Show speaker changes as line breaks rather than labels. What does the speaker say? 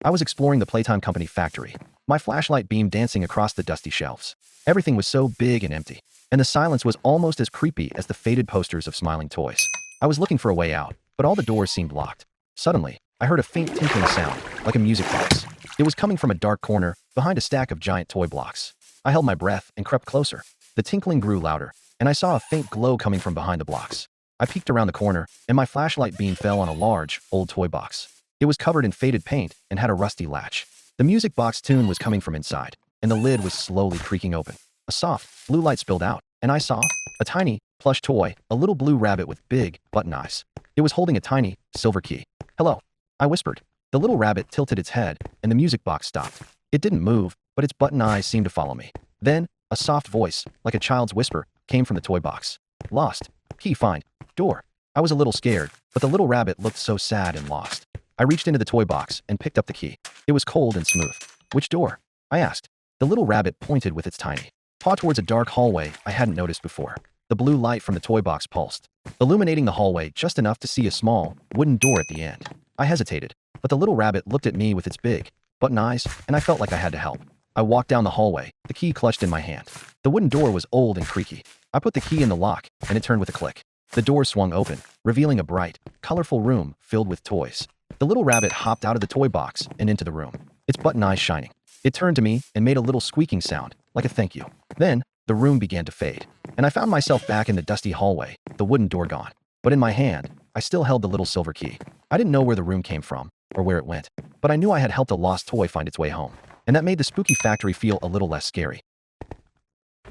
I was exploring the Playtime Company factory, my flashlight beam dancing across the dusty shelves. Everything was so big and empty, and the silence was almost as creepy as the faded posters of smiling toys. I was looking for a way out, but all the doors seemed locked. Suddenly, I heard a faint tinkling sound, like a music box. It was coming from a dark corner, behind a stack of giant toy blocks. I held my breath and crept closer. The tinkling grew louder, and I saw a faint glow coming from behind the blocks. I peeked around the corner, and my flashlight beam fell on a large, old toy box. It was covered in faded paint and had a rusty latch. The music box tune was coming from inside, and the lid was slowly creaking open. A soft, blue light spilled out, and I saw a tiny, plush toy, a little blue rabbit with big, button eyes. It was holding a tiny, silver key. "Hello," I whispered. The little rabbit tilted its head, and the music box stopped. It didn't move, but its button eyes seemed to follow me. Then, a soft voice, like a child's whisper, came from the toy box. "Lost. Key find. Door." I was a little scared, but the little rabbit looked so sad and lost. I reached into the toy box and picked up the key. It was cold and smooth. "Which door?" I asked. The little rabbit pointed with its tiny paw towards a dark hallway I hadn't noticed before. The blue light from the toy box pulsed, illuminating the hallway just enough to see a small, wooden door at the end. I hesitated, but the little rabbit looked at me with its big, button eyes, and I felt like I had to help. I walked down the hallway, the key clutched in my hand. The wooden door was old and creaky. I put the key in the lock, and it turned with a click. The door swung open, revealing a bright, colorful room filled with toys. The little rabbit hopped out of the toy box and into the room, its button eyes shining. It turned to me and made a little squeaking sound, like a thank you. Then, the room began to fade, and I found myself back in the dusty hallway, the wooden door gone. But in my hand, I still held the little silver key. I didn't know where the room came from, or where it went, but I knew I had helped a lost toy find its way home, and that made the spooky factory feel a little less scary.